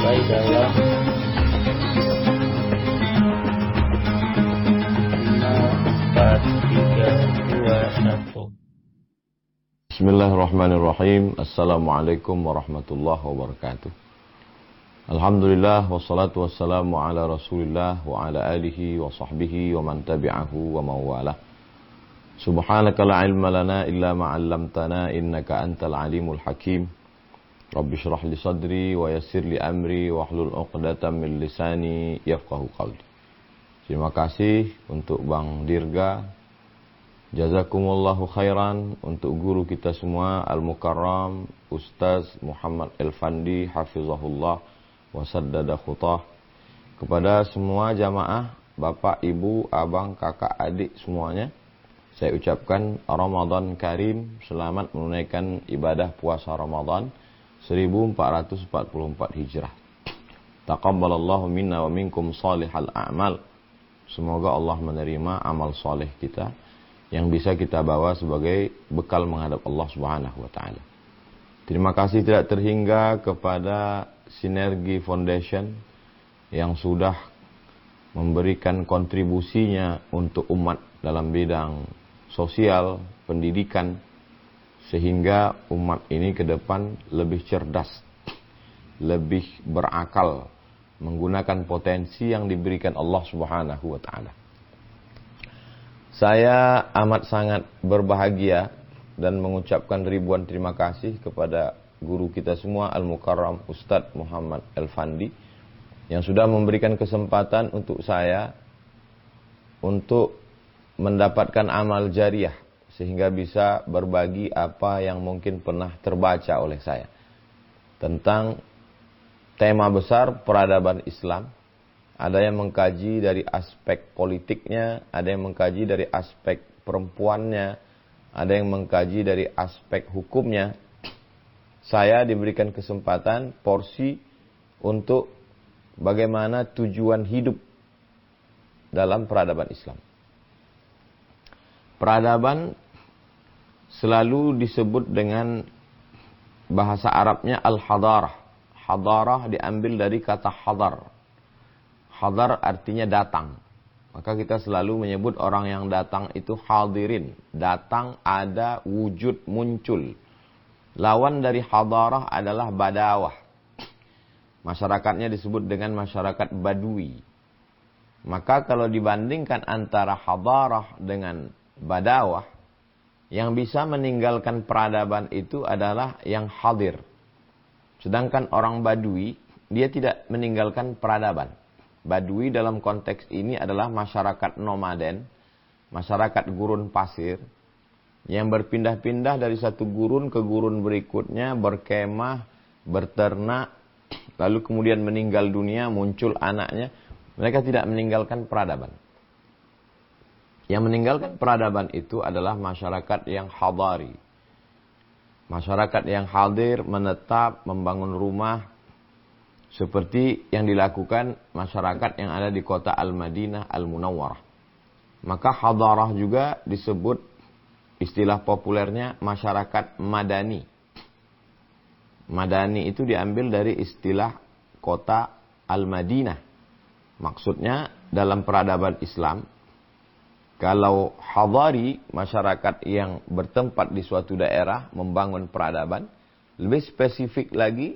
sampai dalam 5, 4, 3, 2, 1. Bismillahirrahmanirrahim. Assalamualaikum warahmatullahi wabarakatuh. Alhamdulillah wassalatu wassalamu ala Rasulillah wa ala alihi wa sahbihi wa man tabi'ahu wa mawalah. Subhanaka la ilma lana illa ma 'allamtana innaka antal alimul hakim. Rabbi shrah li sadri wa yassir li amri wa hlul 'uqdatam min lisani yafqahu qawli. Terima kasih untuk Bang Dirga. Jazakumullahu khairan untuk guru kita semua Al-Mukarram Ustaz Muhammad Elfandi hafizahullah wa saddada khutah. Kepada semua jamaah, bapak, ibu, abang, kakak, adik semuanya, saya ucapkan Ramadan Karim, selamat menunaikan ibadah puasa Ramadan 1444 Hijrah. Taqabbalallahu minna wa minkum salihal a'mal. Semoga Allah menerima amal soleh kita yang bisa kita bawa sebagai bekal menghadap Allah Subhanahu wa taala. Terima kasih tidak terhingga kepada Sinergi Foundation yang sudah memberikan kontribusinya untuk umat dalam bidang sosial, pendidikan, sehingga umat ini ke depan lebih cerdas, lebih berakal, menggunakan potensi yang diberikan Allah Subhanahu wa taala. Saya amat sangat berbahagia dan mengucapkan ribuan terima kasih kepada guru kita semua Al-Mukarram Ustadz Muhammad Elfandi yang sudah memberikan kesempatan untuk saya untuk mendapatkan amal jariah sehingga bisa berbagi apa yang mungkin pernah terbaca oleh saya tentang tema besar peradaban Islam. Ada yang mengkaji dari aspek politiknya, ada yang mengkaji dari aspek perempuannya, ada yang mengkaji dari aspek hukumnya. Saya diberikan kesempatan, porsi untuk bagaimana tujuan hidup dalam peradaban Islam. Peradaban selalu disebut dengan bahasa Arabnya al-hadarah. Hadarah diambil dari kata hadar. Hadar artinya datang. Maka kita selalu menyebut orang yang datang itu hadirin. Datang, ada, wujud, muncul. Lawan dari hadarah adalah badawah. Masyarakatnya disebut dengan masyarakat badui. Maka kalau dibandingkan antara hadarah dengan badawah, yang bisa meninggalkan peradaban itu adalah yang hadir. Sedangkan orang badui, dia tidak meninggalkan peradaban. Badui dalam konteks ini adalah masyarakat nomaden, masyarakat gurun pasir, yang berpindah-pindah dari satu gurun ke gurun berikutnya, berkemah, berternak, lalu kemudian meninggal dunia, muncul anaknya. Mereka tidak meninggalkan peradaban. Yang meninggalkan peradaban itu adalah masyarakat yang hadari. Masyarakat yang hadir, menetap, membangun rumah, seperti yang dilakukan masyarakat yang ada di kota Al-Madinah Al-Munawwarah. Maka hadarah juga disebut istilah populernya masyarakat madani. Madani itu diambil dari istilah kota Al-Madinah. Maksudnya dalam peradaban Islam, kalau hadari, masyarakat yang bertempat di suatu daerah membangun peradaban, lebih spesifik lagi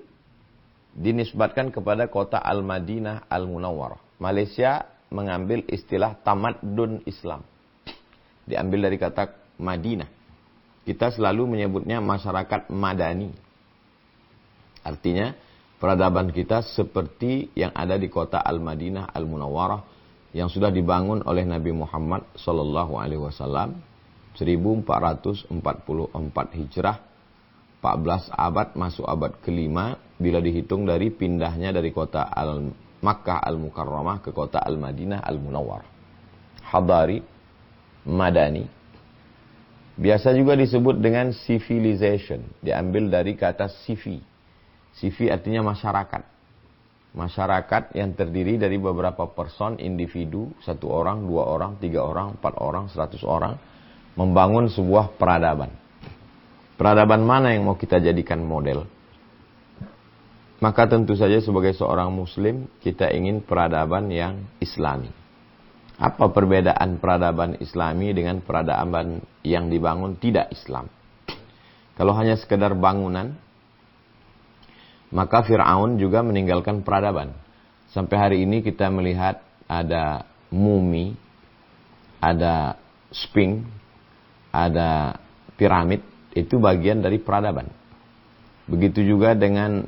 dinisbatkan kepada kota Al-Madinah Al-Munawwarah. Malaysia mengambil istilah tamadun Islam. Diambil dari kata Madinah. Kita selalu menyebutnya masyarakat madani. Artinya, peradaban kita seperti yang ada di kota Al-Madinah Al-Munawwarah yang sudah dibangun oleh Nabi Muhammad SAW 1444 Hijrah, 14 abad masuk abad kelima bila dihitung dari pindahnya dari kota Makkah Al-Mukarramah ke kota Al-Madinah Al-Munawwarah. Hadari, madani. Biasa juga disebut dengan civilization, diambil dari kata civi. Civi artinya masyarakat. Masyarakat yang terdiri dari beberapa person, individu, 1 orang, 2 orang, 3 orang, 4 orang, 100 orang, membangun sebuah peradaban. Peradaban mana yang mau kita jadikan model? maka tentu saja sebagai seorang muslim kita ingin peradaban yang islami. Apa perbedaan peradaban islami dengan peradaban yang dibangun tidak Islam? Kalau hanya sekedar bangunan, maka Fir'aun juga meninggalkan peradaban. Sampai hari ini kita melihat ada mumi, ada sphinx, ada piramid, itu bagian dari peradaban. Begitu juga dengan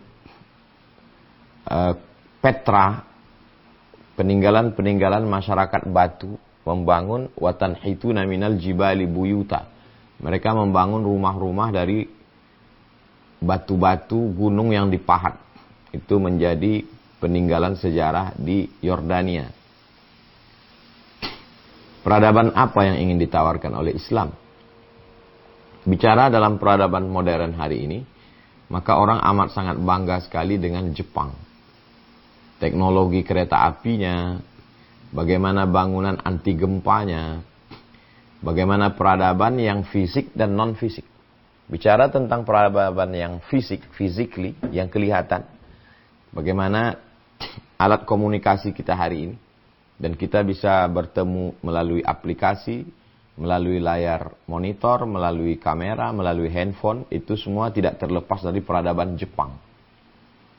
Petra, peninggalan-peninggalan masyarakat batu membangun watan hituna minal jibali buyuta. Mereka membangun rumah-rumah dari batu-batu gunung yang dipahat. Itu menjadi peninggalan sejarah di Yordania. Peradaban apa yang ingin ditawarkan oleh Islam? Bicara dalam peradaban modern hari ini, maka orang amat sangat bangga sekali dengan Jepang. Teknologi kereta apinya, bagaimana bangunan anti gempanya, bagaimana peradaban yang fisik dan non-fisik. Bicara tentang peradaban yang fisik, physically, yang kelihatan, bagaimana alat komunikasi kita hari ini, dan kita bisa bertemu melalui aplikasi, melalui layar monitor, melalui kamera, melalui handphone, itu semua tidak terlepas dari peradaban Jepang.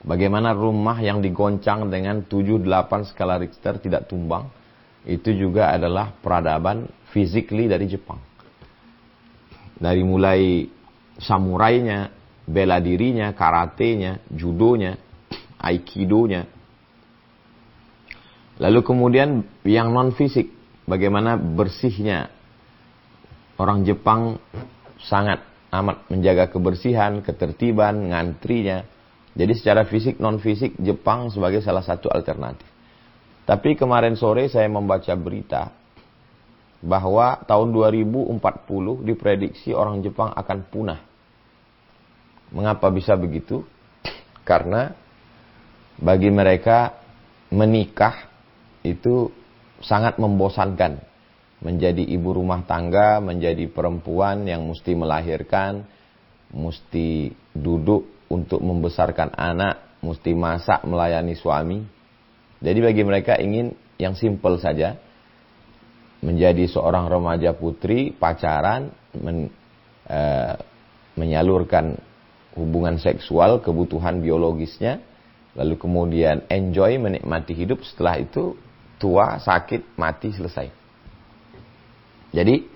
Bagaimana rumah yang digoncang dengan 7-8 skala Richter tidak tumbang, itu juga adalah peradaban physically dari Jepang. Dari mulai samurainya, bela dirinya, karatenya, judonya, aikidonya. Lalu kemudian yang non-fisik, bagaimana bersihnya. Orang Jepang sangat amat menjaga kebersihan, ketertiban, ngantrinya. Jadi secara fisik, non-fisik, Jepang sebagai salah satu alternatif. Tapi kemarin sore saya membaca berita bahwa tahun 2040 diprediksi orang Jepang akan punah. Mengapa bisa begitu? Karena bagi mereka menikah itu sangat membosankan. Menjadi ibu rumah tangga, menjadi perempuan yang mesti melahirkan, mesti duduk untuk membesarkan anak, mesti masak melayani suami. Jadi bagi mereka ingin yang simpel saja, menjadi seorang remaja putri, pacaran, menyalurkan hubungan seksual, kebutuhan biologisnya, lalu kemudian enjoy, menikmati hidup, setelah itu tua, sakit, mati, selesai. Jadi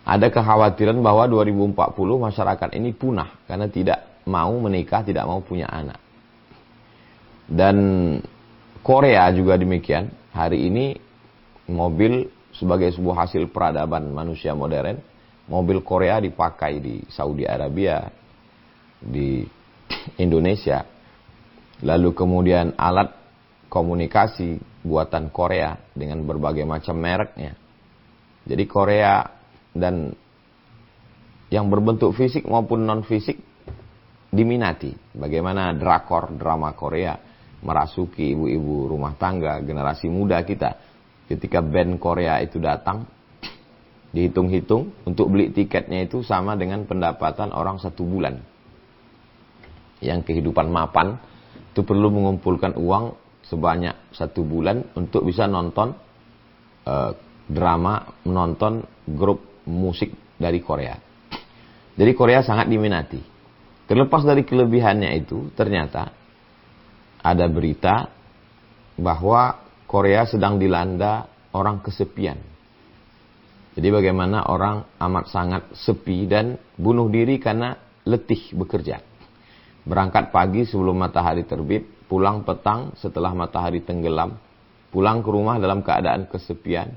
ada kekhawatiran bahwa 2040 masyarakat ini punah karena tidak mau menikah, tidak mau punya anak. Dan Korea juga demikian. Hari ini mobil sebagai sebuah hasil peradaban manusia modern, mobil Korea dipakai di Saudi Arabia, di Indonesia. Lalu kemudian alat komunikasi buatan Korea dengan berbagai macam mereknya. Jadi Korea dan yang berbentuk fisik maupun non-fisik diminati. Bagaimana drakor, drama Korea merasuki ibu-ibu rumah tangga, generasi muda kita. Ketika band Korea itu datang, dihitung-hitung, untuk beli tiketnya itu sama dengan pendapatan orang 1 bulan. Yang kehidupan mapan, itu perlu mengumpulkan uang sebanyak 1 bulan untuk bisa nonton drama, menonton grup musik dari Korea. Jadi Korea sangat diminati. Terlepas dari kelebihannya itu, ternyata ada berita bahwa Korea sedang dilanda orang kesepian. Jadi bagaimana orang amat sangat sepi dan bunuh diri karena letih bekerja. Berangkat pagi sebelum matahari terbit, pulang petang setelah matahari tenggelam, pulang ke rumah dalam keadaan kesepian,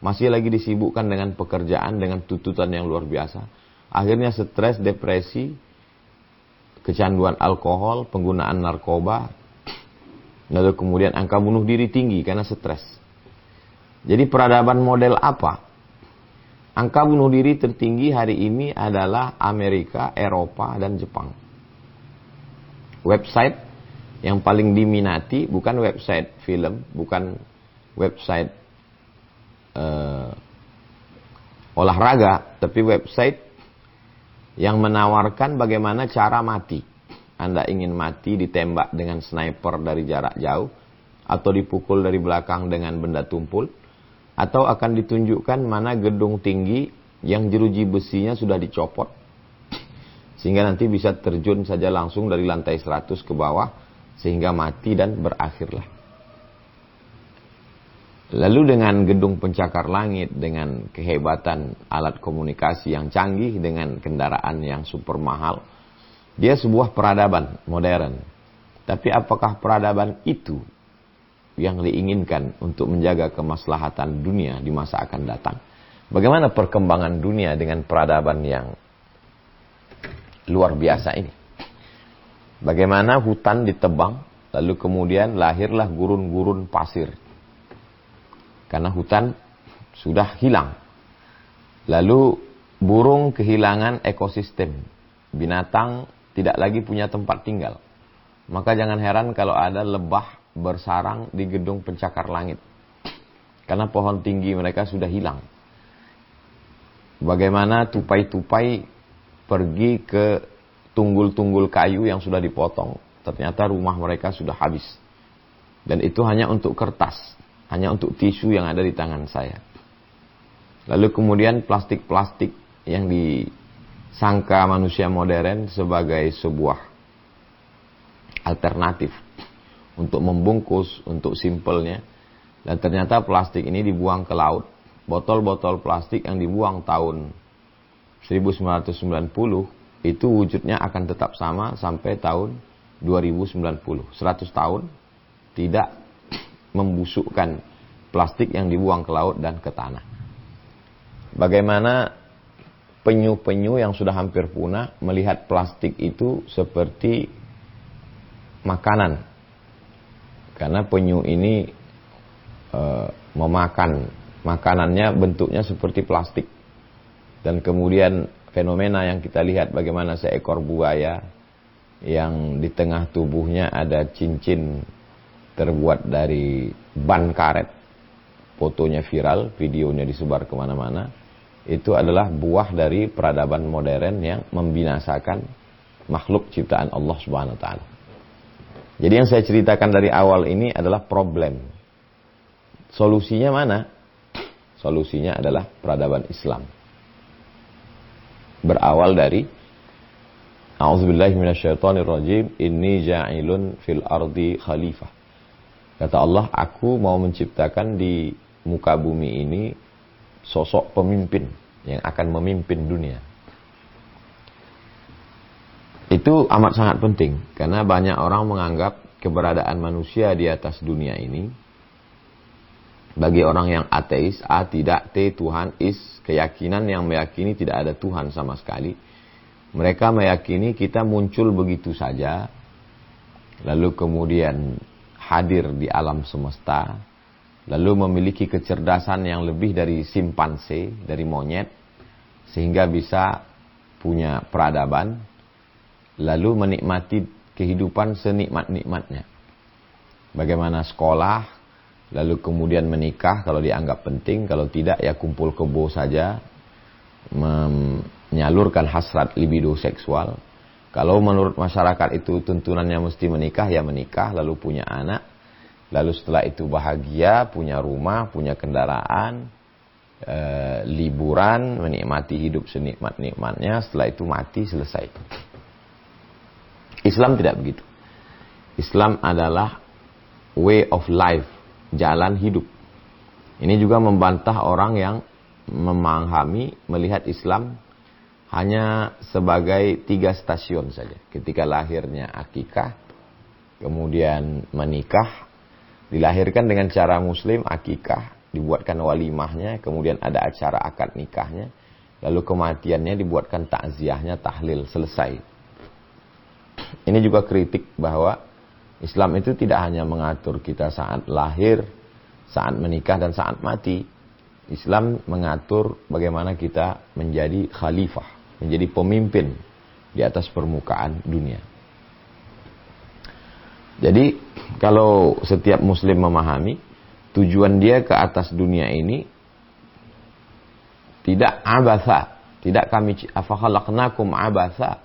masih lagi disibukkan dengan pekerjaan, dengan tuntutan yang luar biasa. Akhirnya stres, depresi, kecanduan alkohol, penggunaan narkoba, lalu kemudian angka bunuh diri tinggi karena stres. Jadi peradaban model apa? Angka bunuh diri tertinggi hari ini adalah Amerika, Eropa, dan Jepang. Website yang paling diminati bukan website film, bukan website olahraga, tapi website yang menawarkan bagaimana cara mati. Anda ingin mati ditembak dengan sniper dari jarak jauh, atau dipukul dari belakang dengan benda tumpul, atau akan ditunjukkan mana gedung tinggi yang jeruji besinya sudah dicopot, sehingga nanti bisa terjun saja langsung dari lantai 100 ke bawah, sehingga mati dan berakhirlah. Lalu dengan gedung pencakar langit, dengan kehebatan alat komunikasi yang canggih, dengan kendaraan yang super mahal, dia sebuah peradaban modern. Tapi apakah peradaban itu yang diinginkan untuk menjaga kemaslahatan dunia di masa akan datang? Bagaimana perkembangan dunia dengan peradaban yang luar biasa ini? Bagaimana hutan ditebang, lalu kemudian lahirlah gurun-gurun pasir. Karena hutan sudah hilang. Lalu burung kehilangan ekosistem. Binatang tidak lagi punya tempat tinggal. Maka jangan heran kalau ada lebah bersarang di gedung pencakar langit. Karena pohon tinggi mereka sudah hilang. Bagaimana tupai-tupai pergi ke tunggul-tunggul kayu yang sudah dipotong. Ternyata rumah mereka sudah habis. Dan itu hanya untuk kertas. Hanya untuk tisu yang ada di tangan saya. Lalu kemudian plastik-plastik yang disangka manusia modern sebagai sebuah alternatif untuk membungkus, untuk simpelnya. Dan ternyata plastik ini dibuang ke laut. Botol-botol plastik yang dibuang tahun 1990 itu wujudnya akan tetap sama sampai tahun 2090. 100 tahun tidak membusukkan plastik yang dibuang ke laut dan ke tanah. Bagaimana penyu-penyu yang sudah hampir punah melihat plastik itu seperti makanan. Karena penyu ini memakan makanannya bentuknya seperti plastik. Dan kemudian fenomena yang kita lihat bagaimana seekor buaya yang di tengah tubuhnya ada cincin terbuat dari ban karet. Fotonya viral, videonya disebar kemana-mana. Itu adalah buah dari peradaban modern yang membinasakan makhluk ciptaan Allah Subhanahu wa taala. Jadi yang saya ceritakan dari awal ini adalah problem. Solusinya mana? Solusinya adalah peradaban Islam. Berawal dari A'udzubillahi minasyaitonirrajim, inni ja'ilun fil ardi khalifah. Kata Allah, aku mau menciptakan di muka bumi ini sosok pemimpin yang akan memimpin dunia. Itu amat sangat penting karena banyak orang menganggap keberadaan manusia di atas dunia ini, bagi orang yang ateis, A tidak, T Tuhan, Is keyakinan yang meyakini tidak ada Tuhan sama sekali. Mereka meyakini kita muncul begitu saja, lalu kemudian hadir di alam semesta, lalu memiliki kecerdasan yang lebih dari simpanse, dari monyet, sehingga bisa punya peradaban, lalu menikmati kehidupan senikmat-nikmatnya. Bagaimana sekolah, lalu kemudian menikah kalau dianggap penting, kalau tidak ya kumpul kebo saja, menyalurkan hasrat libido seksual. Kalau menurut masyarakat itu tuntunannya mesti menikah, ya menikah, lalu punya anak. Lalu setelah itu bahagia, punya rumah, punya kendaraan, liburan, menikmati hidup senikmat-nikmatnya. Setelah itu mati, selesai. Islam tidak begitu. Islam adalah way of life, jalan hidup. Ini juga membantah orang yang memahami, melihat Islam hanya sebagai 3 stasiun saja. Ketika lahirnya akikah, kemudian menikah, dilahirkan dengan cara muslim, akikah, dibuatkan walimahnya, kemudian ada acara akad nikahnya, lalu kematiannya dibuatkan takziahnya, tahlil, selesai. Ini juga kritik bahwa Islam itu tidak hanya mengatur kita saat lahir, saat menikah, dan saat mati. Islam mengatur bagaimana kita menjadi khalifah, menjadi pemimpin di atas permukaan dunia. Jadi kalau setiap muslim memahami tujuan dia ke atas dunia ini tidak abatha, tidak kami afakhalaqnakum abatha,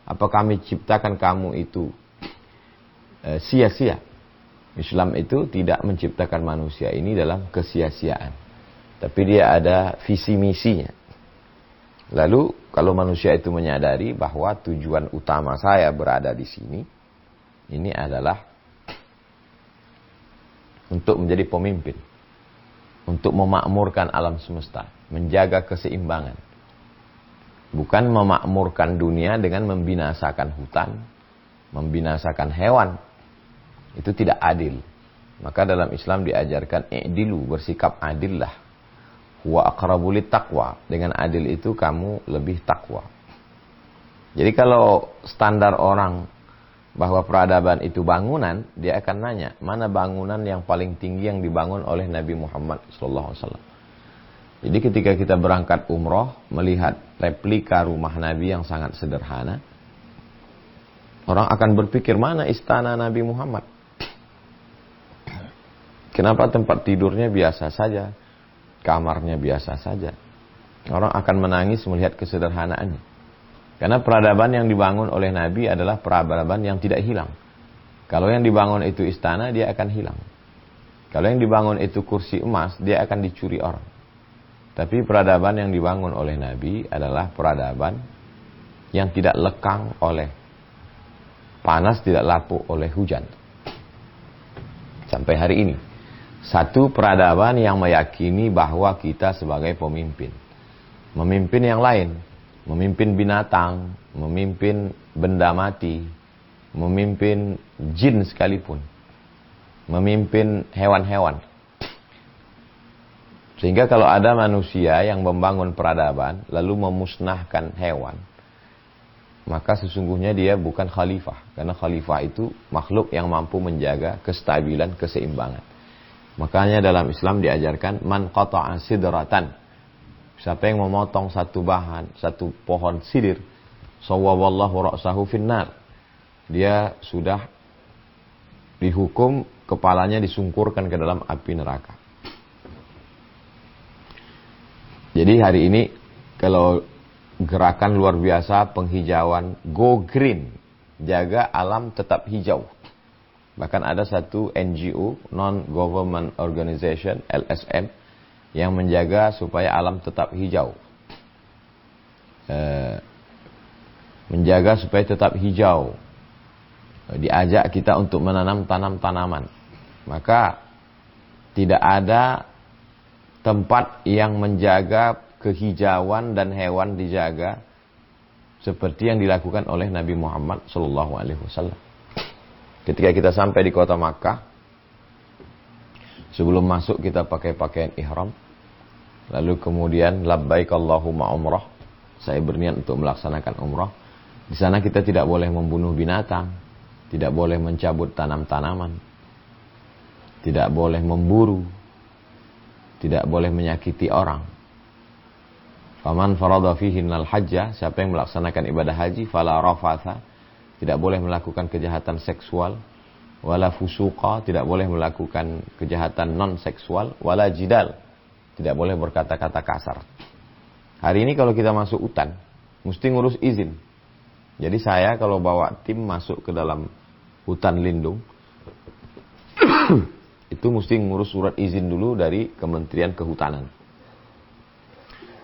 Apa kami ciptakan kamu itu sia-sia? Islam itu tidak menciptakan manusia ini dalam kesia-siaan, tapi dia ada visi misinya. Lalu kalau manusia itu menyadari bahwa tujuan utama saya berada di sini, ini adalah untuk menjadi pemimpin, untuk memakmurkan alam semesta, menjaga keseimbangan. Bukan memakmurkan dunia dengan membinasakan hutan, membinasakan hewan. Itu tidak adil. Maka dalam Islam diajarkan i'dilu, bersikap adillah. Wa aqrabu littaqwa. Dengan adil itu kamu lebih takwa. Jadi kalau standar orang bahwa peradaban itu bangunan, dia akan nanya, mana bangunan yang paling tinggi yang dibangun oleh Nabi Muhammad SAW. Jadi ketika kita berangkat umroh, melihat replika rumah Nabi yang sangat sederhana, orang akan berpikir, mana istana Nabi Muhammad? Kenapa tempat tidurnya biasa saja, kamarnya biasa saja? Orang akan menangis melihat kesederhanaannya. Karena peradaban yang dibangun oleh Nabi adalah peradaban yang tidak hilang. Kalau yang dibangun itu istana, dia akan hilang. Kalau yang dibangun itu kursi emas, dia akan dicuri orang. Tapi peradaban yang dibangun oleh Nabi adalah peradaban yang tidak lekang oleh panas, tidak lapuk oleh hujan. Sampai hari ini. Satu peradaban yang meyakini bahwa kita sebagai pemimpin. Memimpin yang lain. Memimpin binatang, memimpin benda mati, memimpin jin sekalipun. Memimpin hewan-hewan. Sehingga kalau ada manusia yang membangun peradaban, lalu memusnahkan hewan, maka sesungguhnya dia bukan khalifah. Karena khalifah itu makhluk yang mampu menjaga kestabilan, keseimbangan. Makanya dalam Islam diajarkan, man qata'a sidratan. Siapa yang memotong satu bahan, satu pohon sidir, sawwaballahu ra'sahu finnar. Dia sudah dihukum, kepalanya disungkurkan ke dalam api neraka. Jadi hari ini kalau gerakan luar biasa penghijauan, go green, jaga alam tetap hijau. Bahkan ada satu NGO, non-government organization, LSM, yang menjaga supaya alam tetap hijau. Menjaga supaya tetap hijau. Diajak kita untuk menanam tanaman. Maka tidak ada tempat yang menjaga kehijauan dan hewan dijaga seperti yang dilakukan oleh Nabi Muhammad SAW. Ketika kita sampai di kota Makkah, sebelum masuk kita pakai pakaian ihram, lalu kemudian labbaik Allahumma umrah, saya berniat untuk melaksanakan umrah. Di sana kita tidak boleh membunuh binatang, tidak boleh mencabut tanam-tanaman, tidak boleh memburu, tidak boleh menyakiti orang. Faman farada fihinnal hajjah, siapa yang melaksanakan ibadah haji, fala rafatha, tidak boleh melakukan kejahatan seksual, wala fusuqa, tidak boleh melakukan kejahatan non seksual, wala jidal, tidak boleh berkata-kata kasar. Hari ini kalau kita masuk hutan, mesti ngurus izin. Jadi saya kalau bawa tim masuk ke dalam hutan lindung, itu mesti ngurus surat izin dulu dari Kementerian Kehutanan.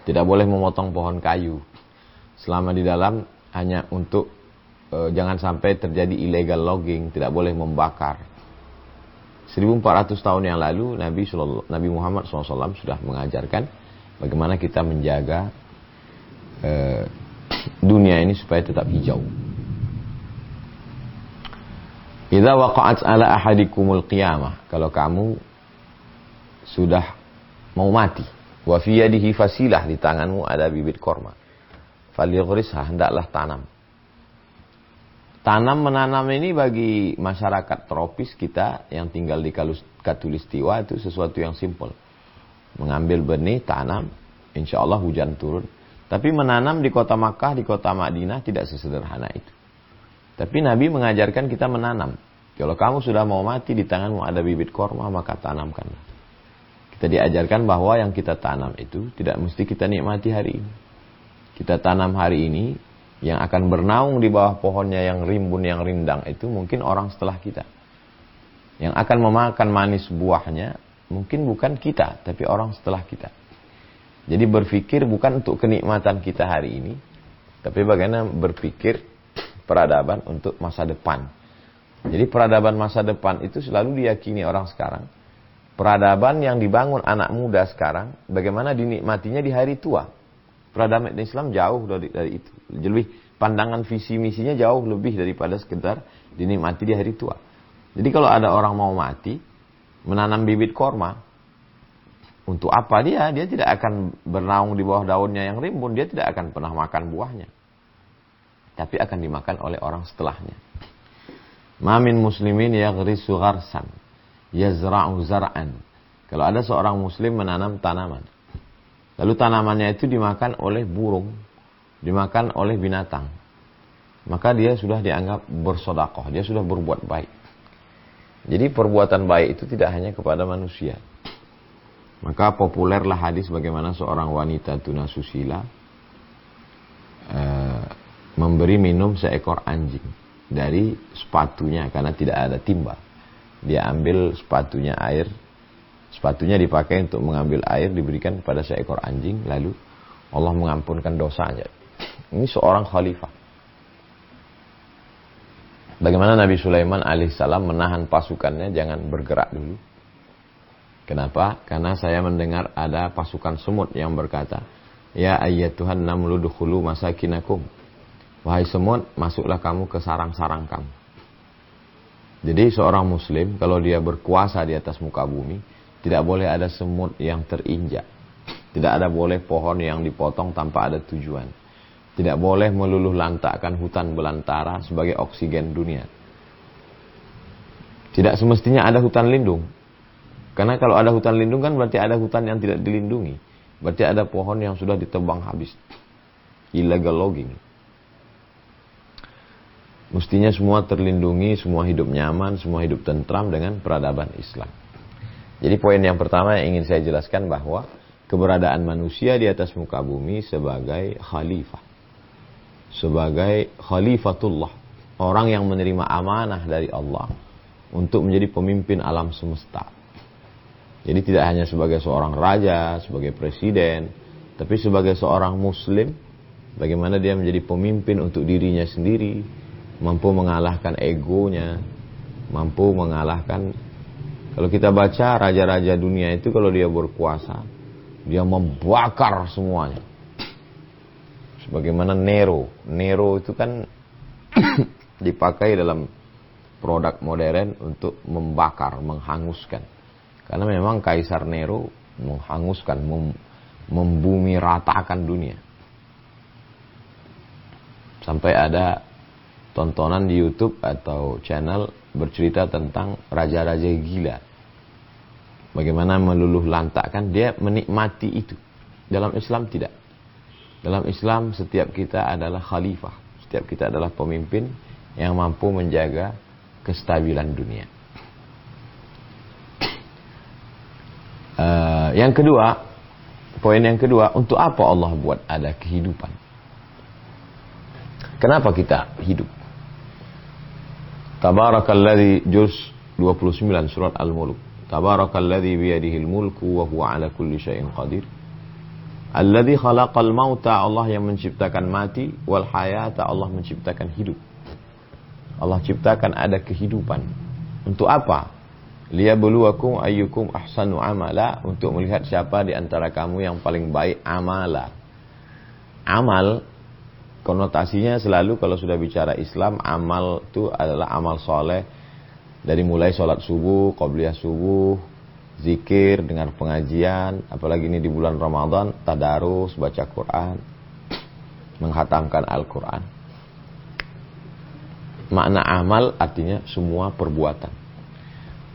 Tidak boleh memotong pohon kayu. Selama di dalam hanya untuk jangan sampai terjadi illegal logging, tidak boleh membakar. 1400 tahun yang lalu Nabi Muhammad SAW sudah mengajarkan bagaimana kita menjaga dunia ini supaya tetap hijau. Idza waqa'at ala ahadikumul qiyamah, kalau kamu sudah mau mati, wa fi yadihi fasilah, di tanganmu ada bibit korma, falyughrisha, hendaklah tanam. Tanam menanam ini bagi masyarakat tropis kita yang tinggal di Katulistiwa itu sesuatu yang simpel. Mengambil benih, tanam, insya Allah hujan turun. Tapi menanam di kota Makkah, di kota Madinah tidak sesederhana itu. Tapi Nabi mengajarkan kita menanam. Kalau kamu sudah mau mati, di tanganmu ada bibit korma, maka tanamkanlah. Kita diajarkan bahwa yang kita tanam itu tidak mesti kita nikmati hari ini. Kita tanam hari ini, Yang akan bernaung di bawah pohonnya yang rimbun, yang rindang itu mungkin orang setelah kita. Yang akan memakan manis buahnya mungkin bukan kita, tapi orang setelah kita. Jadi berpikir bukan untuk kenikmatan kita hari ini, tapi bagaimana berpikir peradaban untuk masa depan. Jadi peradaban masa depan itu selalu diyakini orang sekarang. Peradaban yang dibangun anak muda sekarang, bagaimana dinikmatinya di hari tua. Peradaban Islam jauh dari itu. Lebih pandangan visi misinya jauh lebih daripada sekedar dinikmati di hari tua. Jadi kalau ada orang mau mati, menanam bibit korma, untuk apa dia? Dia tidak akan bernaung di bawah daunnya yang rimbun, dia tidak akan pernah makan buahnya. Tapi akan dimakan oleh orang setelahnya. Ma min muslimin yaghrisu gharsan yazra'u zar'an. Kalau ada seorang muslim menanam tanaman, lalu tanamannya itu dimakan oleh burung, dimakan oleh binatang, maka dia sudah dianggap bersedekah, dia sudah berbuat baik. Jadi perbuatan baik itu tidak hanya kepada manusia. Maka populerlah hadis bagaimana seorang wanita tunasusila memberi minum seekor anjing dari sepatunya karena tidak ada timba. Dia ambil sepatunya air, sepatunya dipakai untuk mengambil air, diberikan kepada seekor anjing, lalu Allah mengampunkan dosanya. Ini seorang khalifah. Bagaimana Nabi Sulaiman alaihissalam menahan pasukannya jangan bergerak dulu. Kenapa? Karena saya mendengar ada pasukan semut yang berkata, ya ayyatuhan namlu dukhulu masakinakum. Wahai semut, masuklah kamu ke sarang-sarang kamu. Jadi seorang muslim kalau dia berkuasa di atas muka bumi, tidak boleh ada semut yang terinjak. Tidak ada boleh pohon yang dipotong tanpa ada tujuan. Tidak boleh meluluh lantakkan hutan belantara sebagai oksigen dunia. Tidak semestinya ada hutan lindung. Karena kalau ada hutan lindung kan berarti ada hutan yang tidak dilindungi. Berarti ada pohon yang sudah ditebang habis. Illegal logging. Mestinya semua terlindungi, semua hidup nyaman, semua hidup tentram dengan peradaban Islam. Jadi poin yang pertama yang ingin saya jelaskan bahwa keberadaan manusia di atas muka bumi sebagai khalifah. Sebagai khalifatullah. Orang yang menerima amanah dari Allah untuk menjadi pemimpin alam semesta. Jadi tidak hanya sebagai seorang raja, sebagai presiden, tapi sebagai seorang muslim, bagaimana dia menjadi pemimpin untuk dirinya sendiri, mampu mengalahkan egonya, mampu mengalahkan. Kalau kita baca raja-raja dunia itu kalau dia berkuasa, dia membakar semuanya. Sebagaimana Nero itu kan dipakai dalam produk modern untuk membakar, menghanguskan. Karena memang Kaisar Nero menghanguskan, membumi ratakan dunia. Sampai ada tontonan di YouTube atau channel bercerita tentang raja-raja gila. Bagaimana meluluh lantakkan, dia menikmati itu. Dalam Islam tidak. Dalam Islam setiap kita adalah khalifah. Setiap kita adalah pemimpin yang mampu menjaga kestabilan dunia. Yang kedua, poin yang kedua, untuk apa Allah buat ada kehidupan? Kenapa kita hidup? Tabarakalladzi juz 29 surat Al-Mulk. Tabarakalladzi biyadihil mulku wa huwa ala kulli syai'in qadir. Alladzi khalaqal mauta, Allah yang menciptakan mati, wal hayata, Allah menciptakan hidup. Allah ciptakan ada kehidupan. Untuk apa? Liyabluwakum ayyukum ahsanu amala, untuk melihat siapa di antara kamu yang paling baik amala. Amal konotasinya selalu kalau sudah bicara Islam, amal itu adalah amal soleh. Dari mulai sholat subuh, qobliyah subuh, zikir, dengar pengajian, apalagi ini di bulan Ramadan, tadarus, baca Quran, menghatamkan Al-Quran. Makna amal artinya semua perbuatan.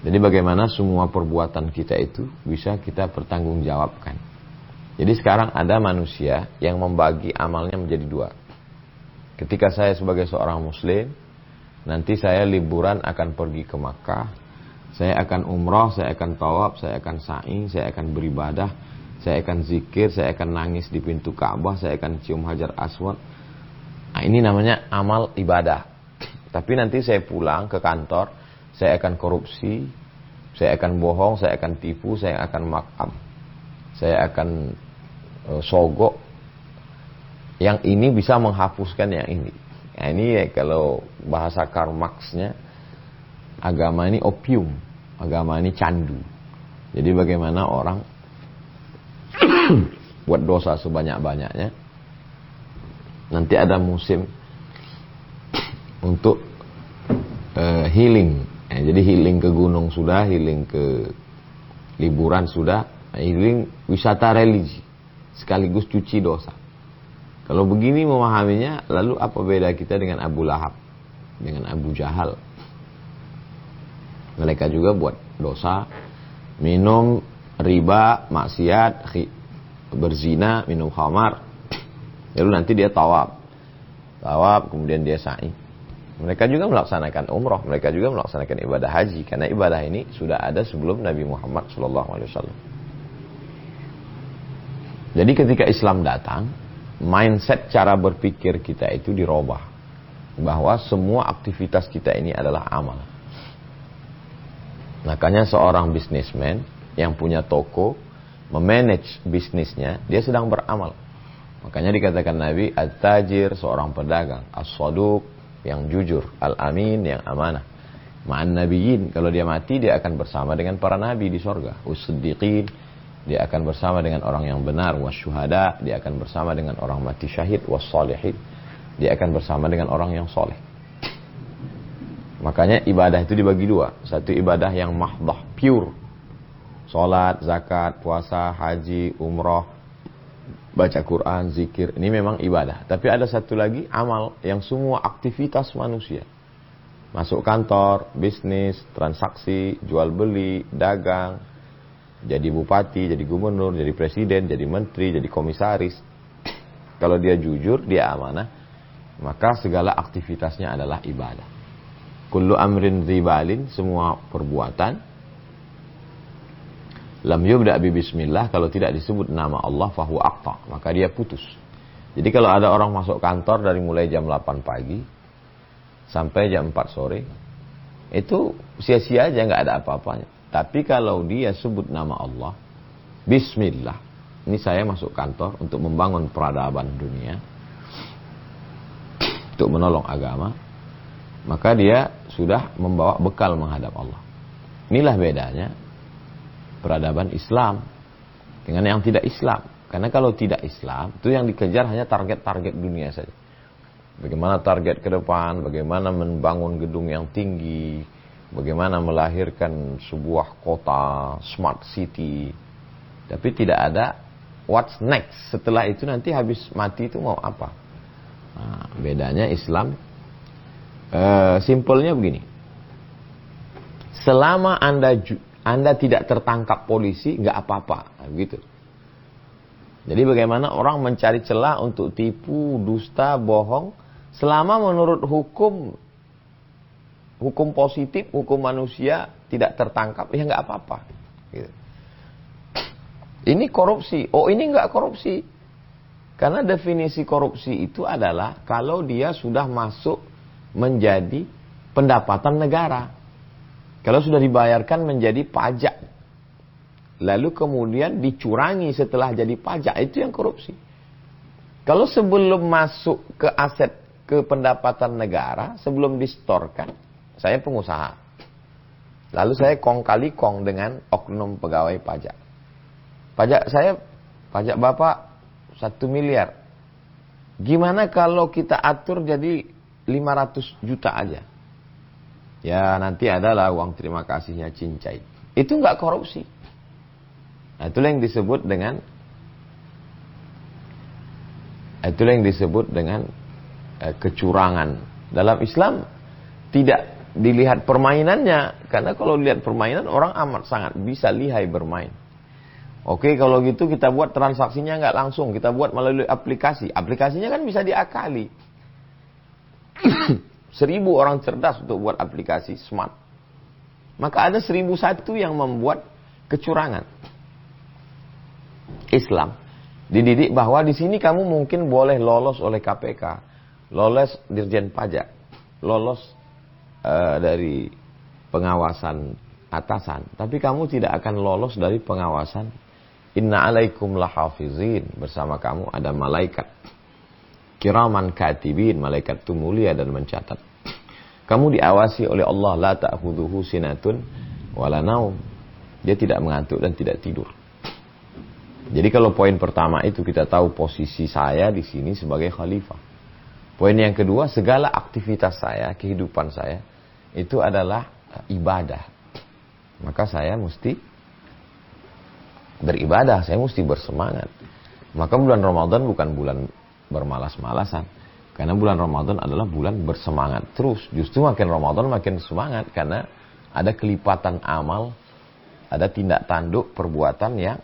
Jadi bagaimana semua perbuatan kita itu bisa kita pertanggungjawabkan. Jadi sekarang ada manusia yang membagi amalnya menjadi dua. Ketika saya sebagai seorang muslim, nanti saya liburan akan pergi ke Makkah, saya akan umrah, saya akan tawaf, saya akan sa'i, saya akan beribadah, saya akan zikir, saya akan nangis di pintu Ka'bah, saya akan cium Hajar Aswad. Nah, ini namanya amal ibadah. Tapi nanti saya pulang ke kantor, saya akan korupsi, saya akan bohong, saya akan tipu, saya akan makam, saya akan sogok. Yang ini bisa menghapuskan yang ini. Nah, ini ya, kalau bahasa Karl Marx-nya, agama ini opium, agama ini candu. Jadi bagaimana orang buat dosa sebanyak-banyaknya, nanti ada musim untuk healing. Jadi healing ke gunung sudah, healing ke liburan sudah, healing wisata religi, sekaligus cuci dosa. Kalau begini memahaminya, lalu apa beda kita dengan Abu Lahab, dengan Abu Jahal? Mereka juga buat dosa, minum riba, maksiat, berzina, minum khamar. Lalu nanti dia tawaf, kemudian dia sa'i. Mereka juga melaksanakan umrah, mereka juga melaksanakan ibadah haji, karena ibadah ini sudah ada sebelum Nabi Muhammad SAW. Jadi ketika Islam datang, mindset cara berpikir kita itu dirubah, bahwa semua aktivitas kita ini adalah amal. Makanya seorang bisnismen yang punya toko, memanage bisnisnya, dia sedang beramal. Makanya dikatakan Nabi, at-tajir, seorang pedagang, as-saduq, yang jujur, al-amin, yang amanah. Ma'an nabiyyin, kalau dia mati, dia akan bersama dengan para nabi di sorga. Us-siddiqin, dia akan bersama dengan orang yang benar. Was-syuhada, dia akan bersama dengan orang mati syahid. Was-salihin, dia akan bersama dengan orang yang soleh. Makanya ibadah itu dibagi dua. Satu ibadah yang mahdah, pure. Salat, zakat, puasa, haji, umrah, baca Quran, zikir, ini memang ibadah. Tapi ada satu lagi amal yang semua aktivitas manusia. Masuk kantor, bisnis, transaksi, jual beli, dagang, jadi bupati, jadi gubernur, jadi presiden, jadi menteri, jadi komisaris. Kalau dia jujur, dia amanah, maka segala aktivitasnya adalah ibadah. Kullu amrin dzibalin, semua perbuatan lam yubda bi bismillah, kalau tidak disebut nama Allah fahu aqta, maka dia putus. Jadi kalau ada orang masuk kantor dari mulai jam 8 pagi sampai jam 4 sore, itu sia-sia aja, nggak ada apa-apanya. Tapi kalau dia sebut nama Allah, bismillah, ini saya masuk kantor untuk membangun peradaban dunia, untuk menolong agama, maka dia sudah membawa bekal menghadap Allah. Inilah bedanya peradaban Islam dengan yang tidak Islam. Karena kalau tidak Islam, itu yang dikejar hanya target-target dunia saja. Bagaimana target ke depan, bagaimana membangun gedung yang tinggi, bagaimana melahirkan sebuah kota, smart city. Tapi tidak ada what's next. Setelah itu nanti habis mati itu mau apa? Nah, bedanya Islam, simpelnya begini. Selama Anda tidak tertangkap polisi, nggak apa-apa, gitu. Jadi bagaimana orang mencari celah untuk tipu, dusta, bohong, selama menurut hukum positif, hukum manusia tidak tertangkap, ya nggak apa-apa. Gitu. Ini korupsi, oh ini nggak korupsi, karena definisi korupsi itu adalah kalau dia sudah masuk menjadi pendapatan negara. Kalau sudah dibayarkan menjadi pajak, lalu kemudian dicurangi setelah jadi pajak, itu yang korupsi. Kalau sebelum masuk ke aset, ke pendapatan negara, sebelum distorkan, saya pengusaha. Lalu saya kong kali kong dengan oknum pegawai pajak. Pajak Bapak 1 miliar. Gimana kalau kita atur jadi 500 juta aja? Ya nanti adalah uang terima kasihnya cincai. Itu enggak korupsi. Nah, itulah yang disebut dengan kecurangan. Dalam Islam tidak dilihat permainannya, karena kalau lihat permainan orang amat sangat bisa lihai bermain. Oke, kalau gitu kita buat transaksinya enggak langsung, kita buat melalui aplikasi. Aplikasinya kan bisa diakali. 1000 orang cerdas untuk buat aplikasi smart. Maka ada 1001 yang membuat kecurangan. Islam dididik bahwa di sini kamu mungkin boleh lolos oleh KPK, lolos Dirjen Pajak, lolos dari pengawasan atasan, tapi kamu tidak akan lolos dari pengawasan inna alaikum lahafizin. Bersama kamu ada malaikat kiraman katibin, malaikat itu mulia dan mencatat. Kamu diawasi oleh Allah, la ta'khudhuhu sinatun wala naum. Dia tidak mengantuk dan tidak tidur. Jadi kalau poin pertama itu kita tahu posisi saya di sini sebagai khalifah. Poin yang kedua, segala aktivitas saya, kehidupan saya itu adalah ibadah. Maka saya mesti beribadah, saya mesti bersemangat. Maka bulan Ramadan bukan bulan bermalas-malasan. Karena bulan Ramadan adalah bulan bersemangat terus. Justru makin Ramadan makin semangat. Karena ada kelipatan amal, ada tindak tanduk perbuatan yang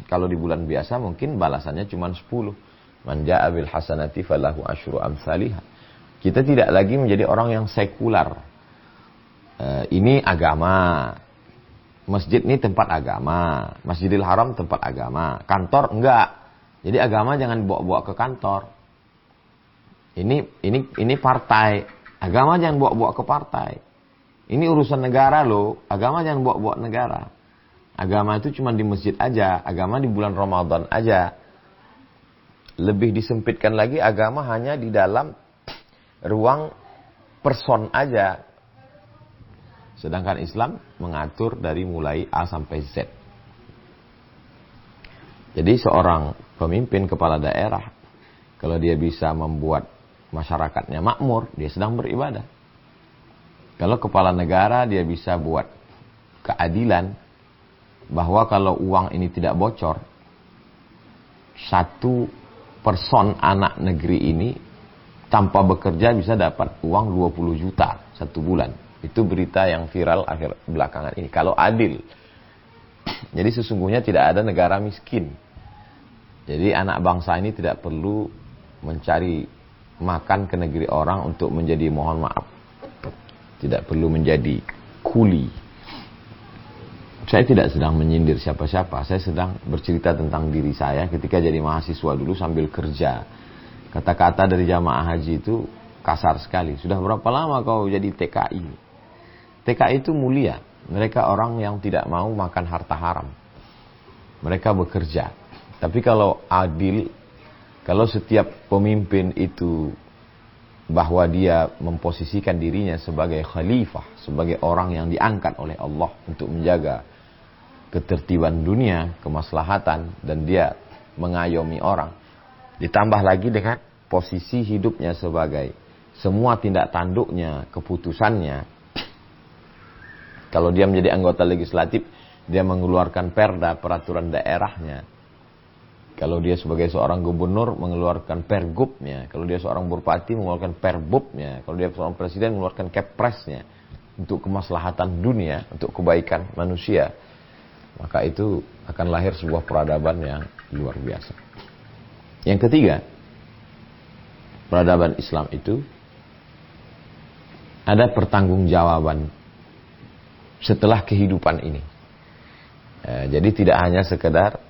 kalau di bulan biasa mungkin balasannya cuma 10. Man ja'a bil hasanati falahu asyru amsalihah. Kita tidak lagi menjadi orang yang sekular. Ini agama. Masjid ini tempat agama. Masjidil Haram tempat agama. Kantor enggak. Jadi agama jangan bawa-bawa ke kantor. Ini partai. Agama jangan bawa-bawa ke partai. Ini urusan negara loh. Agama jangan bawa-bawa negara. Agama itu cuma di masjid aja. Agama di bulan Ramadan aja. Lebih disempitkan lagi, agama hanya di dalam ruang person aja. Sedangkan Islam mengatur dari mulai A sampai Z. Jadi seorang pemimpin kepala daerah, kalau dia bisa membuat masyarakatnya makmur, dia sedang beribadah. Kalau kepala negara dia bisa buat keadilan, bahwa kalau uang ini tidak bocor, satu person anak negeri ini tanpa bekerja bisa dapat uang 20 juta satu bulan. Itu berita yang viral akhir belakangan ini. Kalau adil. Jadi sesungguhnya tidak ada negara miskin. Jadi anak bangsa ini tidak perlu mencari makan ke negeri orang untuk menjadi, mohon maaf, tidak perlu menjadi kuli. Saya tidak sedang menyindir siapa-siapa. Saya sedang bercerita tentang diri saya ketika jadi mahasiswa dulu sambil kerja. Kata-kata dari jamaah haji itu kasar sekali. Sudah berapa lama kau jadi TKI? TKI itu mulia. Mereka orang yang tidak mau makan harta haram. Mereka bekerja. Tapi kalau adil, kalau setiap pemimpin itu bahwa dia memposisikan dirinya sebagai khalifah, sebagai orang yang diangkat oleh Allah untuk menjaga ketertiban dunia, kemaslahatan, dan dia mengayomi orang. Ditambah lagi dengan posisi hidupnya sebagai semua tindak tanduknya, keputusannya. Kalau dia menjadi anggota legislatif, dia mengeluarkan perda, peraturan daerahnya. Kalau dia sebagai seorang gubernur, mengeluarkan pergubnya. Kalau dia seorang bupati, mengeluarkan perbubnya. Kalau dia seorang presiden, mengeluarkan kepresnya. Untuk kemaslahatan dunia, untuk kebaikan manusia. Maka itu akan lahir sebuah peradaban yang luar biasa. Yang ketiga, peradaban Islam itu ada pertanggungjawaban setelah kehidupan ini. Jadi tidak hanya sekedar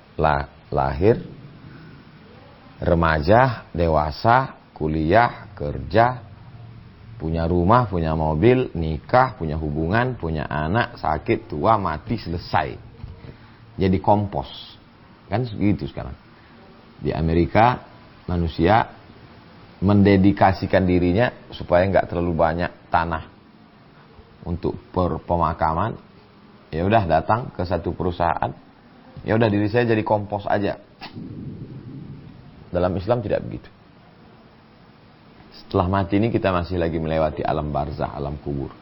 lahir, remaja, dewasa, kuliah, kerja, punya rumah, punya mobil, nikah, punya hubungan, punya anak, sakit, tua, mati, selesai. Jadi kompos. Kan segitu sekarang. Di Amerika, manusia mendedikasikan dirinya supaya nggak terlalu banyak tanah untuk pemakaman. Ya udah datang ke satu perusahaan. Ya udah diri saya jadi kompos aja. Dalam Islam tidak begitu. Setelah mati ini kita masih lagi melewati alam barzah, alam kubur.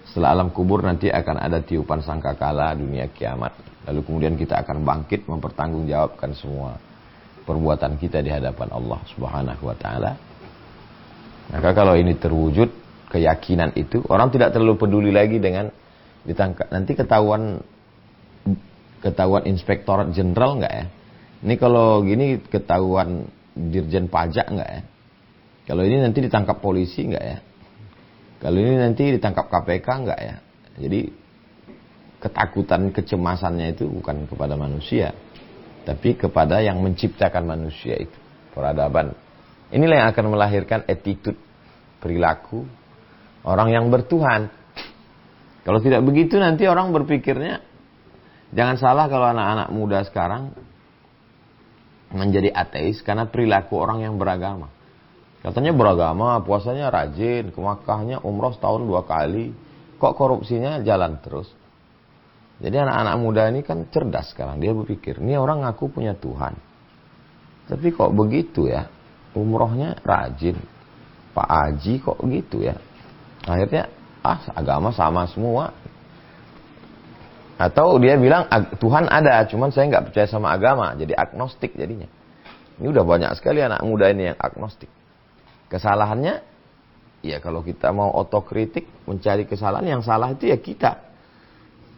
Setelah alam kubur nanti akan ada tiupan sangkakala dunia kiamat. Lalu kemudian kita akan bangkit mempertanggungjawabkan semua perbuatan kita di hadapan Allah Subhanahu wa taala. Maka kalau ini terwujud keyakinan itu, orang tidak terlalu peduli lagi dengan ditangkap. Nanti ketahuan inspektorat jenderal enggak ya? Ini kalau gini ketahuan dirjen pajak enggak ya? Kalau ini nanti ditangkap polisi enggak ya? Kalau ini nanti ditangkap KPK enggak ya? Jadi ketakutan, kecemasannya itu bukan kepada manusia, tapi kepada yang menciptakan manusia itu. Peradaban Inilah yang akan melahirkan attitude, perilaku orang yang bertuhan. Kalau tidak begitu nanti orang berpikirnya, jangan salah kalau anak-anak muda sekarang menjadi ateis karena perilaku orang yang beragama. Katanya beragama, puasanya rajin, ke Makkahnya umroh setahun 2 kali. Kok korupsinya jalan terus? Jadi anak-anak muda ini kan cerdas sekarang. Dia berpikir, ini orang ngaku punya Tuhan. Tapi kok begitu ya? Umrohnya rajin. Pak Haji kok gitu ya? Akhirnya, agama sama semua. Atau dia bilang, Tuhan ada, cuman saya nggak percaya sama agama. Jadi agnostik jadinya. Ini udah banyak sekali anak muda ini yang agnostik. Kesalahannya, ya kalau kita mau otokritik, mencari kesalahan, yang salah itu ya kita.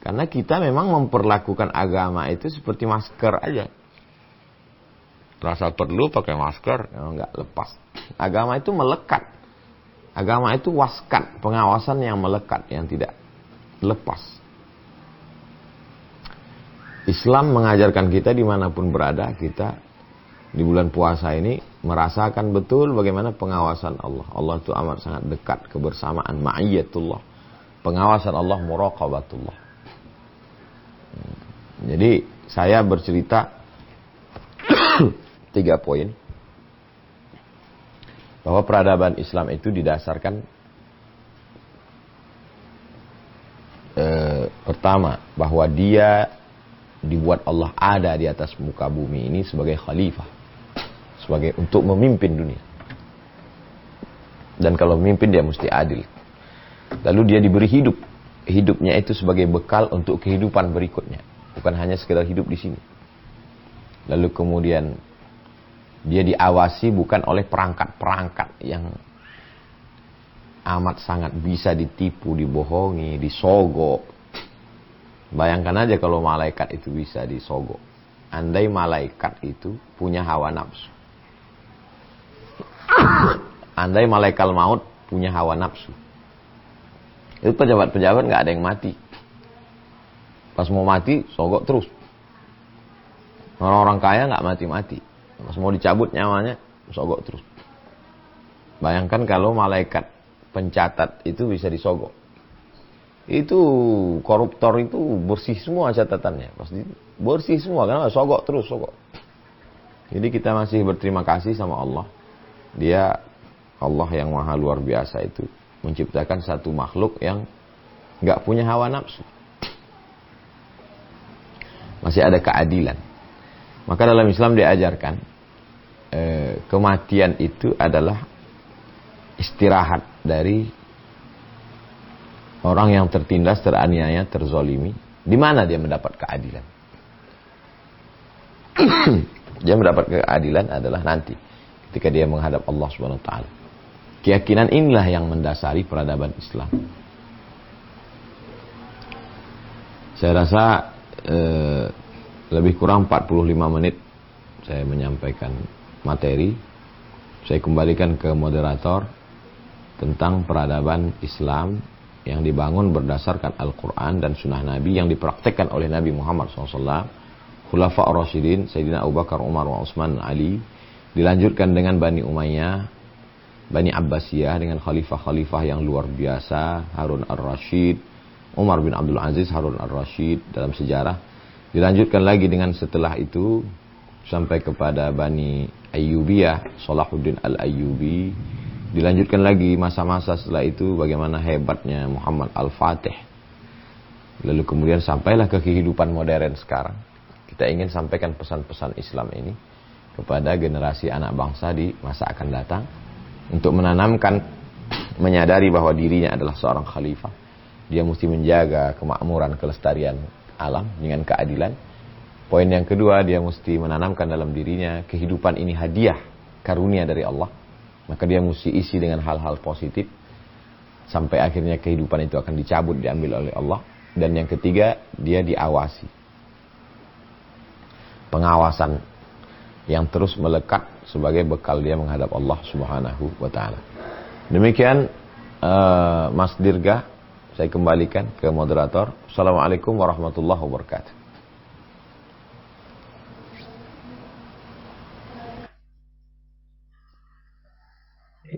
Karena kita memang memperlakukan agama itu seperti masker aja. Rasa perlu pakai masker, nggak lepas. Agama itu melekat. Agama itu waskat, pengawasan yang melekat, yang tidak lepas. Islam mengajarkan kita dimanapun berada, kita di bulan puasa ini merasakan betul bagaimana pengawasan Allah. Allah itu amat sangat dekat, kebersamaan, ma'iyatullah. Pengawasan Allah, muraqabatullah. Jadi saya bercerita 3 poin bahwa peradaban Islam itu didasarkan pertama, bahwa dia dibuat Allah ada di atas muka bumi ini sebagai khalifah, sebagai untuk memimpin dunia. Dan kalau memimpin dia mesti adil. Lalu dia diberi hidup. Hidupnya itu sebagai bekal untuk kehidupan berikutnya. Bukan hanya sekedar hidup di sini. Lalu kemudian dia diawasi bukan oleh perangkat-perangkat yang amat sangat bisa ditipu, dibohongi, disogok. Bayangkan aja kalau malaikat itu bisa disogok. Andai malaikat itu punya hawa nafsu. Andai malaikat maut punya hawa nafsu. Itu pejabat-pejabat gak ada yang mati. Pas mau mati, sogok terus. Orang-orang kaya gak mati-mati. Pas mau dicabut nyawanya, sogok terus. Bayangkan kalau malaikat pencatat itu bisa disogok. Itu koruptor itu bersih semua catatannya. Pasti bersih semua, karena sogok terus, sogok. Jadi kita masih berterima kasih sama Allah. Dia Allah yang maha luar biasa itu menciptakan satu makhluk yang gak punya hawa nafsu. Masih ada keadilan. Maka dalam Islam diajarkan kematian itu adalah istirahat dari orang yang tertindas, teraniaya, terzolimi. Di mana dia mendapat keadilan? Dia mendapat keadilan adalah nanti ketika dia menghadap Allah Subhanahu wa taala. Keyakinan inilah yang mendasari peradaban Islam. Saya rasa lebih kurang 45 menit saya menyampaikan materi. Saya kembalikan ke moderator tentang peradaban Islam yang dibangun berdasarkan Al-Quran dan Sunnah Nabi yang dipraktekkan oleh Nabi Muhammad SAW, Khulafa Ar-Rasyidin, Sayyidina Abu Bakar, Umar, wa Utsman, Ali, dilanjutkan dengan Bani Umayyah, Bani Abbasiyah dengan khalifah-khalifah yang luar biasa, Harun Ar-Rasyid, Umar bin Abdul Aziz, Harun Ar-Rasyid dalam sejarah. Dilanjutkan lagi dengan setelah itu sampai kepada Bani Ayyubiyah, Salahuddin Al-Ayyubi. Dilanjutkan lagi masa-masa setelah itu bagaimana hebatnya Muhammad Al-Fatih. Lalu kemudian sampailah ke kehidupan modern sekarang. Kita ingin sampaikan pesan-pesan Islam ini kepada generasi anak bangsa di masa akan datang untuk menanamkan, menyadari bahwa dirinya adalah seorang khalifah. Dia mesti menjaga kemakmuran, kelestarian alam dengan keadilan. Poin yang kedua, dia mesti menanamkan dalam dirinya kehidupan ini hadiah, karunia dari Allah. Maka dia mesti isi dengan hal-hal positif sampai akhirnya kehidupan itu akan dicabut, diambil oleh Allah. Dan yang ketiga, dia diawasi. Pengawasan yang terus melekat sebagai bekal dia menghadap Allah Subhanahu wa taala. Demikian Mas Dirga, saya kembalikan ke moderator. Assalamualaikum warahmatullahi wabarakatuh.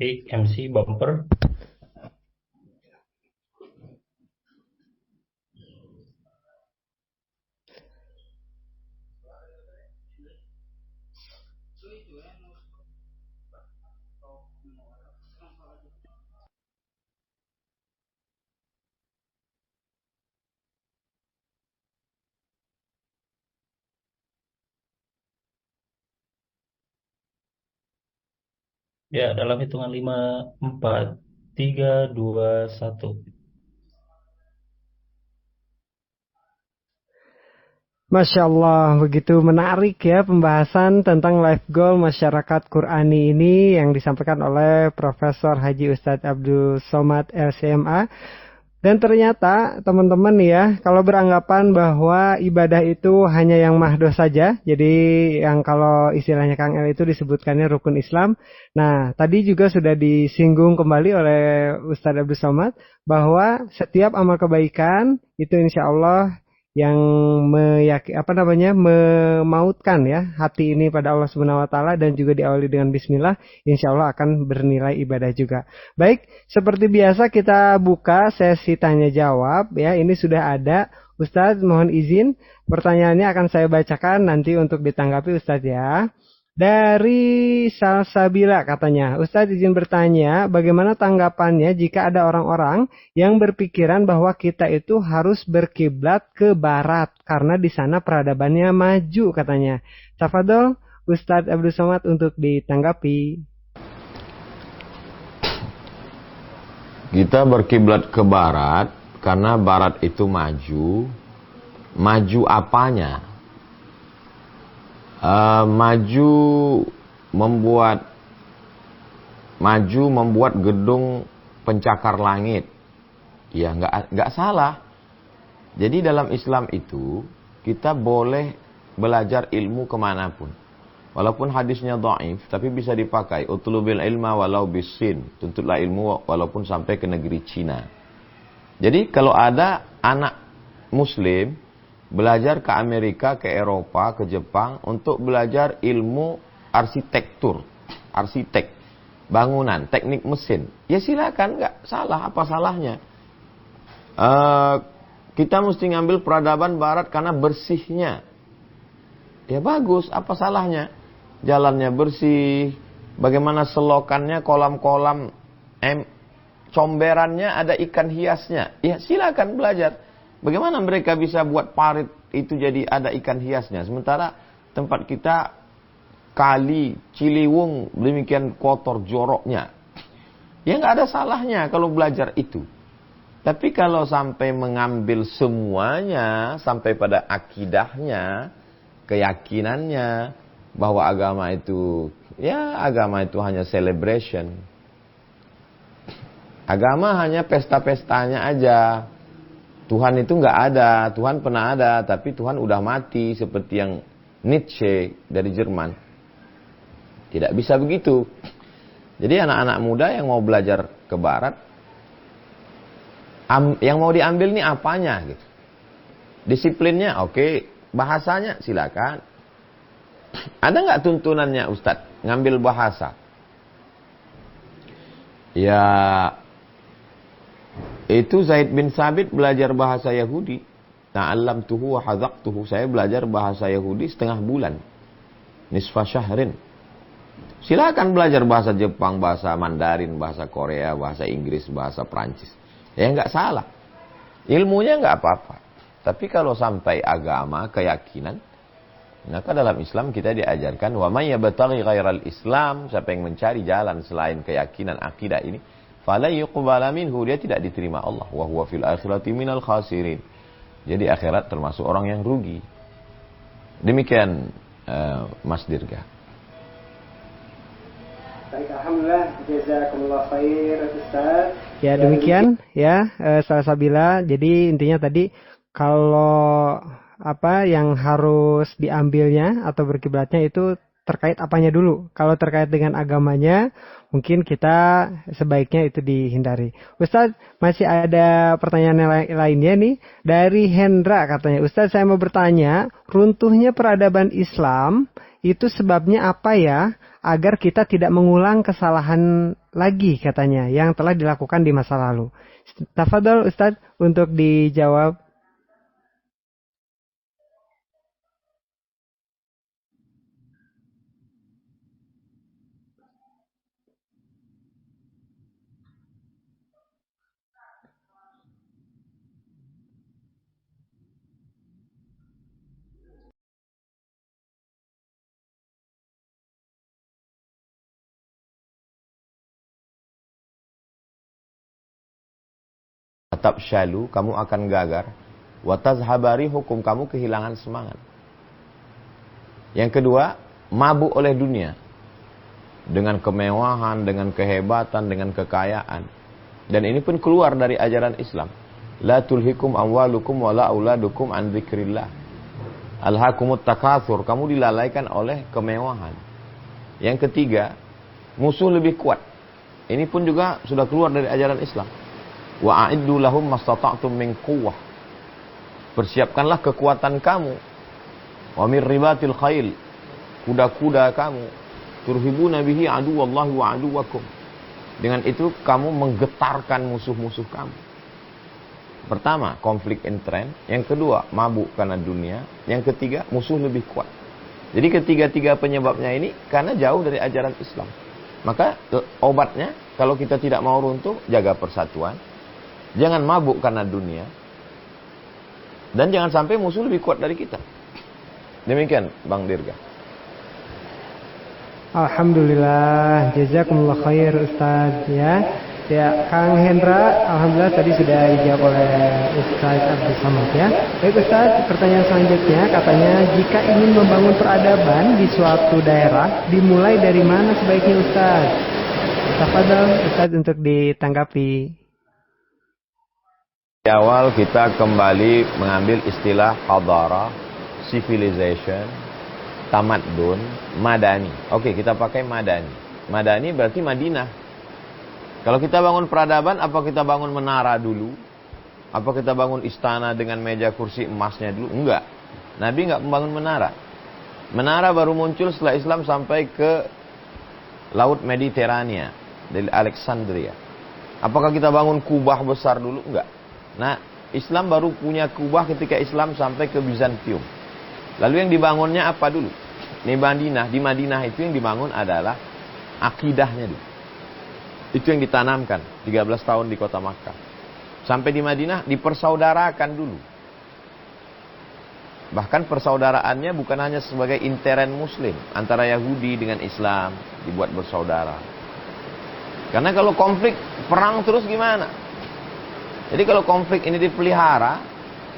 Oke, MC bumper. Ya, dalam hitungan 5, 4, 3, 2, 1. Masya Allah, begitu menarik ya pembahasan tentang life goal masyarakat Qurani ini yang disampaikan oleh Profesor Haji Ustadz Abdul Somad LCMA. Dan ternyata teman-teman ya, kalau beranggapan bahwa ibadah itu hanya yang mahdoh saja, jadi yang kalau istilahnya Kang El itu disebutkannya rukun Islam. Nah, tadi juga sudah disinggung kembali oleh Ustadz Abdul Somad bahwa setiap amal kebaikan itu insya Allah yang memautkan ya hati ini pada Allah Subhanahu wa taala dan juga diawali dengan bismillah, insya Allah akan bernilai ibadah juga. Baik, seperti biasa kita buka sesi tanya jawab ya. Ini sudah ada Ustadz, mohon izin pertanyaannya akan saya bacakan nanti untuk ditanggapi Ustadz ya. Dari Salsabila katanya, Ustadz izin bertanya, bagaimana tanggapannya jika ada orang-orang yang berpikiran bahwa kita itu harus berkiblat ke barat karena di sana peradabannya maju katanya. Tafadhol Ustadz Abdul Somad untuk ditanggapi. Kita berkiblat ke barat karena barat itu maju. Maju apanya? Maju membuat gedung pencakar langit. Ya, nggak salah. Jadi dalam Islam itu kita boleh belajar ilmu kemanapun. Walaupun hadisnya dhaif, tapi bisa dipakai. Utlubil ilma walau bisin. Tuntutlah ilmu walaupun sampai ke negeri Cina. Jadi kalau ada anak Muslim belajar ke Amerika, ke Eropa, ke Jepang untuk belajar ilmu arsitektur, arsitek, bangunan, teknik mesin, ya silakan, nggak salah, apa salahnya? Kita mesti ngambil peradaban barat karena bersihnya, ya bagus, apa salahnya? Jalannya bersih, bagaimana selokannya, kolam-kolam, comberannya ada ikan hiasnya, ya silakan belajar. Bagaimana mereka bisa buat parit itu jadi ada ikan hiasnya, sementara tempat kita kali Ciliwung demikian kotor joroknya. Ya nggak ada salahnya kalau belajar itu. Tapi kalau sampai mengambil semuanya sampai pada akidahnya, keyakinannya bahwa agama itu hanya celebration. Agama hanya pesta-pestanya aja. Tuhan itu nggak ada, Tuhan pernah ada, tapi Tuhan udah mati, seperti yang Nietzsche dari Jerman. Tidak bisa begitu. Jadi anak-anak muda yang mau belajar ke barat, yang mau diambil nih apanya gitu. Disiplinnya oke, bahasanya silakan. Ada nggak tuntunannya Ustadz ngambil bahasa? Ya, itu Zaid bin Sabit belajar bahasa Yahudi. Ta'allamtuhu wa hadzaqtuhu. Saya belajar bahasa Yahudi setengah bulan. Nisfa syahrin. Silakan belajar bahasa Jepang, bahasa Mandarin, bahasa Korea, bahasa Inggris, bahasa Prancis. Ya nggak salah. Ilmunya nggak apa-apa. Tapi kalau sampai agama, keyakinan, maka dalam Islam kita diajarkan wa may yabtaghi ghairal Islam, siapa yang mencari jalan selain keyakinan akidah ini, fala yuqbala minhu, dia tidak diterima Allah, wa huwa fil akhirati minal khasirin. Jadi akhirat termasuk orang yang rugi. Demikian Mas Dirga. Baik, alhamdulillah, jazakumullah khair Ustaz. Ya demikian ya Salsabila. Jadi intinya tadi kalau apa yang harus diambilnya atau berkiblatnya itu terkait apanya dulu. Kalau terkait dengan agamanya, mungkin kita sebaiknya itu dihindari. Ustadz, masih ada pertanyaan lainnya nih. Dari Hendra katanya, Ustadz saya mau bertanya, runtuhnya peradaban Islam itu sebabnya apa ya? Agar kita tidak mengulang kesalahan lagi katanya yang telah dilakukan di masa lalu. Tafadhol Ustadz untuk dijawab. Tetap syalu, kamu akan gagar. Watazhabari hukum, kamu kehilangan semangat. Yang kedua, mabuk oleh dunia. Dengan kemewahan, dengan kehebatan, dengan kekayaan. Dan ini pun keluar dari ajaran Islam. La tulhikum amwalukum wala auladukum an dzikrillah. Alhaakumut takatsur, kamu dilalaikan oleh kemewahan. Yang ketiga, musuh lebih kuat. Ini pun juga sudah keluar dari ajaran Islam. Wa a'iddu lahum mastata'tum min quwwah. Persiapkanlah kekuatan kamu. Wa mir ribatil khail, kuda-kuda kamu. Turhibuna bihi aduwallahi wa aduwakum. Dengan itu kamu menggetarkan musuh-musuh kamu. Pertama, konflik intern. Yang kedua, mabuk karena dunia. Yang ketiga, musuh lebih kuat. Jadi ketiga-tiga penyebabnya ini karena jauh dari ajaran Islam. Maka obatnya, kalau kita tidak mau runtuh, jaga persatuan. Jangan mabuk karena dunia. Dan jangan sampai musuh lebih kuat dari kita. Demikian Bang Dirga. Alhamdulillah, jazakumullah khair Ustaz ya. Ya, Kang Hendra, alhamdulillah tadi sudah dijawab oleh Ustaz Abdul Samad ya. Baik Ustaz, pertanyaan selanjutnya katanya jika ingin membangun peradaban di suatu daerah, dimulai dari mana sebaiknya Ustaz? Tafadhol Ustaz untuk ditanggapi. Di awal kita kembali mengambil istilah hadara, civilization, tamadun, madani. Oke, kita pakai madani. Madani berarti Madinah. Kalau kita bangun peradaban, apa kita bangun menara dulu? Apa kita bangun istana dengan meja kursi emasnya dulu? Enggak. Nabi enggak membangun menara. Menara baru muncul setelah Islam sampai ke Laut Mediterania, dari Alexandria. Apakah kita bangun kubah besar dulu? Enggak. Nah, Islam baru punya kubah ketika Islam sampai ke Bizantium. Lalu yang dibangunnya apa dulu? Di Madinah itu yang dibangun adalah akidahnya dulu. Itu yang ditanamkan 13 tahun di kota Makkah. Sampai di Madinah dipersaudarakan dulu. Bahkan persaudaraannya bukan hanya sebagai intern muslim. Antara Yahudi dengan Islam dibuat bersaudara. Karena kalau konflik, perang terus gimana? Jadi kalau konflik ini dipelihara,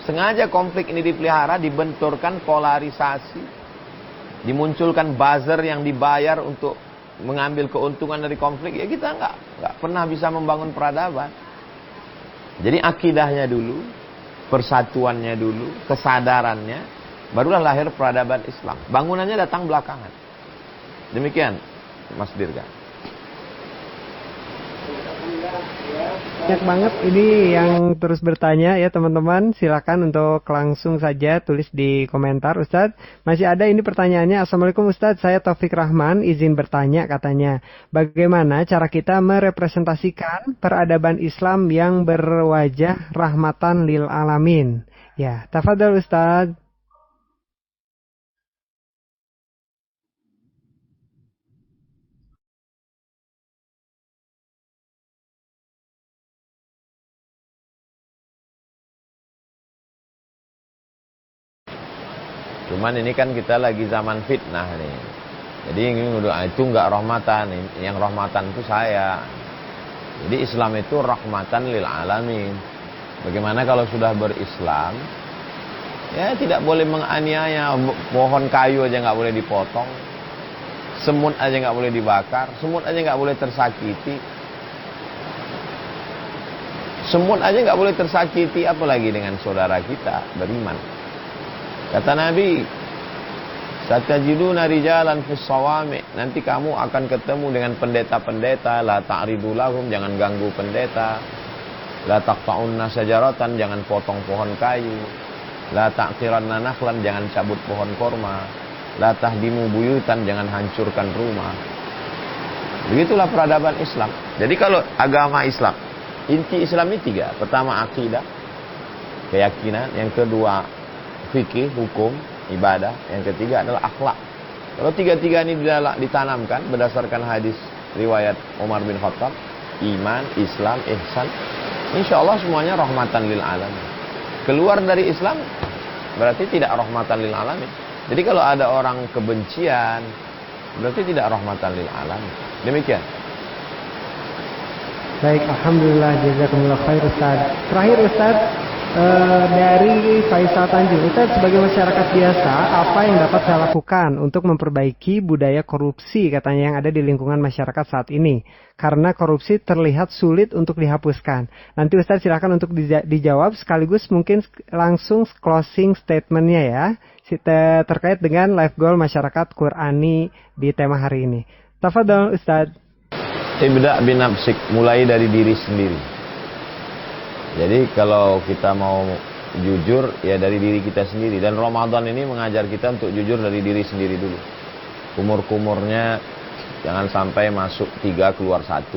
sengaja konflik ini dipelihara, dibenturkan polarisasi, dimunculkan buzzer yang dibayar untuk mengambil keuntungan dari konflik, ya kita nggak pernah bisa membangun peradaban. Jadi akidahnya dulu, persatuannya dulu, kesadarannya, barulah lahir peradaban Islam. Bangunannya datang belakangan. Demikian, Mas Dirga. Banyak banget ini yang terus bertanya ya teman-teman. Silakan untuk langsung saja tulis di komentar. Ustadz, masih ada ini pertanyaannya. Assalamualaikum Ustadz, saya Taufik Rahman, izin bertanya katanya. Bagaimana cara kita merepresentasikan peradaban Islam yang berwajah rahmatan lil alamin? Ya, tafadhol Ustadz. Cuman ini kan kita lagi zaman fitnah nih. Jadi itu enggak rahmatan, yang rahmatan itu saya. Jadi Islam itu rahmatan lil alamin. Bagaimana kalau sudah berislam, ya tidak boleh menganiaya, pohon kayu aja nggak boleh dipotong, semut aja nggak boleh dibakar, semut aja nggak boleh tersakiti, semut aja nggak boleh tersakiti, apalagi dengan saudara kita beriman. Kata Nabi, satajiduna rijalan fis sawami, nanti kamu akan ketemu dengan pendeta-pendeta, la ta'ridu lahum, jangan ganggu pendeta, la taqta'unna sajaratan, jangan potong pohon kayu, la ta'qiranna nakhlan, jangan cabut pohon korma, la tahdimu buyutan, jangan hancurkan rumah. Begitulah peradaban Islam. Jadi kalau agama Islam, inti Islam ini 3. Pertama akidah, keyakinan. Yang kedua fikih, hukum, ibadah. Yang ketiga adalah akhlak. Kalau 3 ini ditanamkan berdasarkan hadis riwayat Umar bin Khattab, iman, Islam, ihsan, insya Allah semuanya rahmatan lil alamin. Keluar dari Islam berarti tidak rahmatan lil alamin. Jadi kalau ada orang kebencian, berarti tidak rahmatan lil alamin. Demikian. Baik, alhamdulillah, jazakumullah khair Ustaz. Terakhir Ustaz, dari Faisal Tanjung, Ustaz, sebagai masyarakat biasa, apa yang dapat saya lakukan untuk memperbaiki budaya korupsi katanya yang ada di lingkungan masyarakat saat ini? Karena korupsi terlihat sulit untuk dihapuskan. Nanti Ustaz silakan untuk dijawab sekaligus mungkin langsung closing statementnya ya, terkait dengan life goal masyarakat Qurani di tema hari ini. Tafadhol Ustaz. Ibda' binafsik, mulai dari diri sendiri. Jadi kalau kita mau jujur, ya dari diri kita sendiri. Dan Ramadan ini mengajar kita untuk jujur dari diri sendiri dulu. Kumur-kumurnya jangan sampai masuk 3 keluar 1.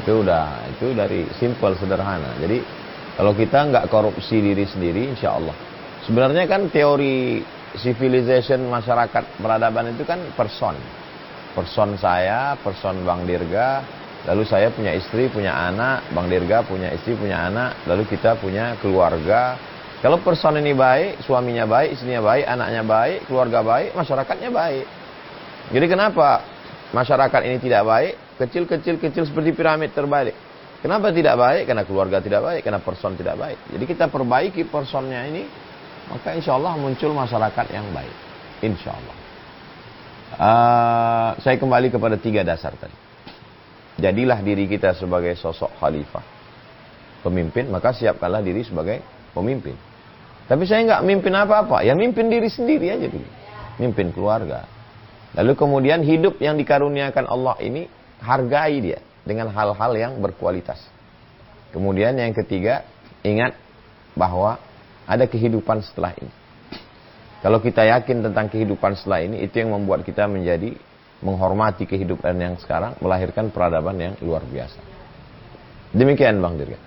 Itu dari simple, sederhana. Jadi kalau kita nggak korupsi diri sendiri, insya Allah. Sebenarnya kan teori civilization masyarakat peradaban itu kan person. Person saya, person Bang Dirga, lalu saya punya istri, punya anak, Bang Dirga punya istri, punya anak, lalu kita punya keluarga. Kalau person ini baik, suaminya baik, istrinya baik, anaknya baik, keluarga baik, masyarakatnya baik. Jadi kenapa masyarakat ini tidak baik? Kecil seperti piramid terbalik. Kenapa tidak baik? Karena keluarga tidak baik, karena person tidak baik. Jadi kita perbaiki personnya ini, maka insya Allah muncul masyarakat yang baik. Insya Allah. Saya kembali kepada 3 dasar tadi. Jadilah diri kita sebagai sosok khalifah, pemimpin, maka siapkanlah diri sebagai pemimpin. Tapi saya nggak mimpin apa-apa, ya mimpin diri sendiri aja dulu. Mimpin keluarga. Lalu kemudian hidup yang dikaruniakan Allah ini, hargai dia dengan hal-hal yang berkualitas. Kemudian yang ketiga, ingat bahwa ada kehidupan setelah ini. Kalau kita yakin tentang kehidupan setelah ini, itu yang membuat kita menjadi menghormati kehidupan yang sekarang, melahirkan peradaban yang luar biasa. Demikian Bang Dirga.